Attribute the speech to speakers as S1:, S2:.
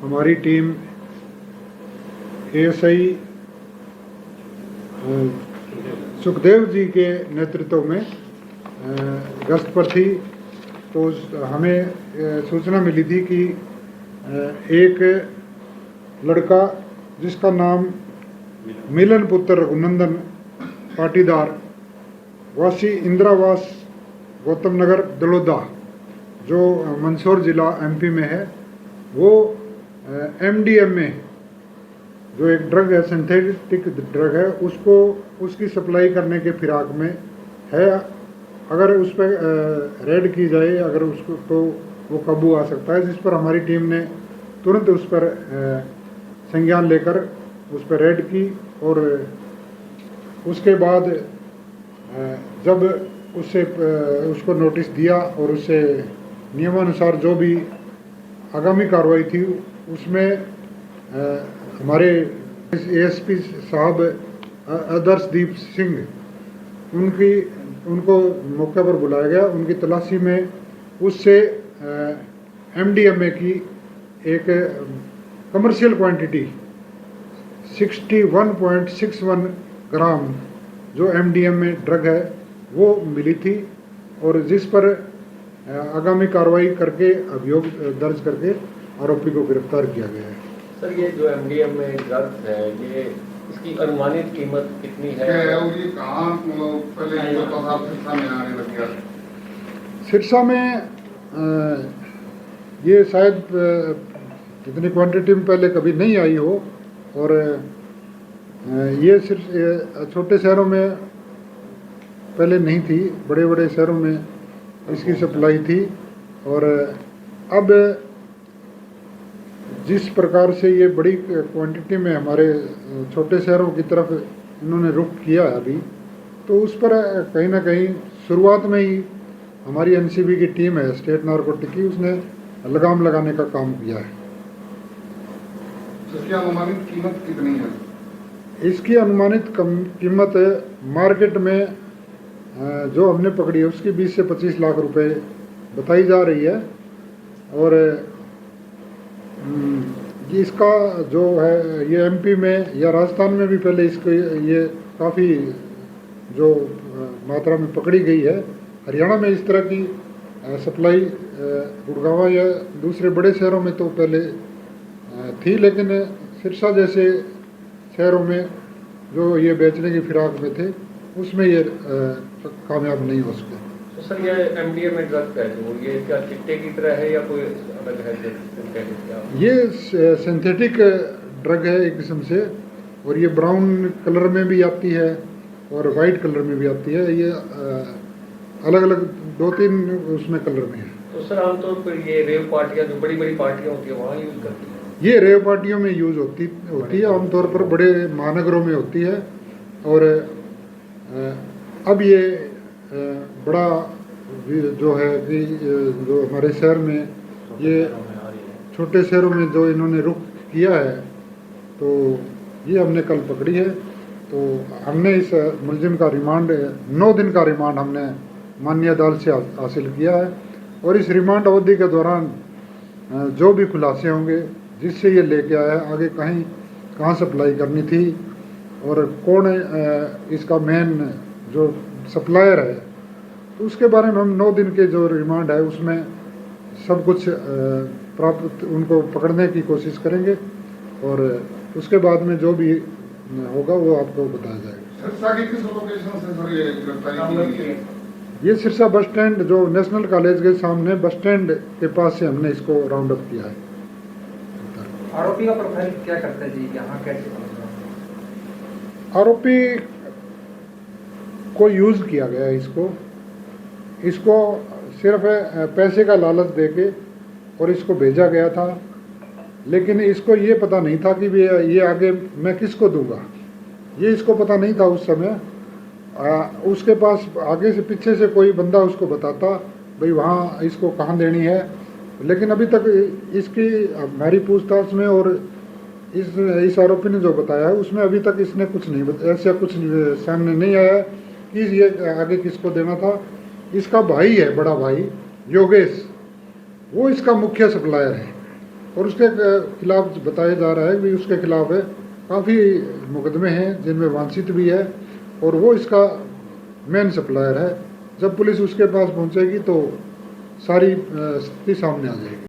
S1: हमारी team ASI Sukhdev ji के नेतृत्व में गश्त पर थी। तो हमें सूचना मिली थी कि एक लड़का जिसका नाम मिलन पुत्र रघुनंदन पाटीदार वासी इंदिरावास गौतम नगर दलोदा जो मंदसौर ज़िला एमपी में है, वो एमडीएमए जो एक ड्रग है, सिंथेटिक ड्रग है, उसको उसकी सप्लाई करने के फिराक में है। अगर उस पर रेड की जाए अगर उसको तो वो काबू आ सकता है, जिस पर हमारी टीम ने तुरंत उस पर संज्ञान लेकर उस पर रेड की। और उसके बाद जब उसको नोटिस दिया और उससे नियमानुसार जो भी आगामी कार्रवाई थी उसमें हमारे एएसपी साहब आदर्शदीप सिंह उनको मौके पर बुलाया गया। उनकी तलाशी में उससे एमडीएमए की एक कमर्शियल क्वांटिटी 61.61 ग्राम जो एमडीएमए ड्रग है वो मिली थी, और जिस पर आगामी कार्रवाई करके अभियोग दर्ज करके आरोपी को गिरफ्तार किया गया है।
S2: सर, ये जो एमडीएमए ड्रग्स है, ये इसकी अनुमानित कीमत कितनी है? और ये कहाँ पहले सिरसा में आने लग गया?
S1: सिरसा में ये शायद इतनी क्वांटिटी में पहले कभी नहीं आई हो, और ये सिर्फ छोटे शहरों में पहले नहीं थी, बड़े बड़े शहरों में इसकी सप्लाई थी। और अब जिस प्रकार से ये बड़ी क्वांटिटी में हमारे छोटे शहरों की तरफ इन्होंने रुख किया है अभी, तो उस पर कहीं ना कहीं शुरुआत में ही हमारी एनसीबी की टीम है स्टेट नारकोटिक की, उसने लगाम लगाने का काम किया है।
S2: इसकी अनुमानित कीमत कितनी है?
S1: इसकी अनुमानित कीमत मार्केट में जो हमने पकड़ी है उसकी 20 से 25 लाख रुपए बताई जा रही है। और इसका जो है ये एमपी में या राजस्थान में भी पहले इसको ये काफ़ी जो मात्रा में पकड़ी गई है। हरियाणा में इस तरह की सप्लाई गुड़गांव या दूसरे बड़े शहरों में तो पहले थी, लेकिन सिरसा जैसे शहरों में जो ये बेचने की फिराक में थे उसमें ये कामयाब नहीं हो सके।
S2: तो सर, ये एमडीएमए ड्रग है जो ये क्या चिट्टे की तरह है या कोई अलग है?
S1: ये सिंथेटिक ड्रग है एक किस्म से, और ये ब्राउन कलर में भी आती है और वाइट कलर में भी आती है। ये अलग अलग 2-3 उसमें कलर में है।
S2: तो सर, आमतौर पर ये रेव पार्टियां जो बड़ी बड़ी पार्टियां होती है वहाँ यूज करती है?
S1: ये रेव पार्टियों में यूज होती है, आमतौर पर बड़े महानगरों में होती है। और अब ये बड़ा जो है कि जो हमारे शहर में ये छोटे शहरों में जो इन्होंने रुख किया है, तो ये हमने कल पकड़ी है। तो हमने इस मुलजिम का रिमांड 9 दिन का रिमांड हमने माननीय अदालत से हासिल किया है। और इस रिमांड अवधि के दौरान जो भी खुलासे होंगे जिससे ये लेके आया है, आगे कहाँ सप्लाई करनी थी और कौन इसका मेन जो सप्लायर है, तो उसके बारे में हम 9 दिन के जो रिमांड है उसमें सब कुछ प्राप्त उनको पकड़ने की कोशिश करेंगे, और उसके बाद में जो भी होगा वो आपको बताया जाएगा।
S2: सिरसा की किस लोकेशन से सर ये गिरफ्तारी की है?
S1: ये सिरसा बस स्टैंड जो नेशनल कॉलेज के सामने बस स्टैंड के पास से हमने इसको राउंड अप किया है।
S3: आरोपी का प्रोफाइल क्या करता है जी, यहाँ कैसे?
S1: आरोपी को यूज किया गया है, इसको सिर्फ पैसे का लालच देके और इसको भेजा गया था, लेकिन इसको ये पता नहीं था कि ये आगे मैं किसको दूंगा, ये इसको पता नहीं था उस समय। उसके पास आगे से पीछे से कोई बंदा उसको बताता भाई वहाँ इसको कहाँ देनी है, लेकिन अभी तक इसकी हमारी पूछताछ में और इस आरोपी ने जो बताया है उसमें अभी तक इसने कुछ नहीं ऐसा कुछ सामने नहीं आया कि ये आगे किसको देना था। इसका भाई है, बड़ा भाई योगेश, वो इसका मुख्य सप्लायर है। और उसके खिलाफ बताया जा रहा है कि उसके खिलाफ काफ़ी मुकदमे हैं जिनमें वांछित भी है और वो इसका मेन सप्लायर है। जब पुलिस उसके पास पहुंचेगी तो सारी स्थिति सामने आ जाएगी।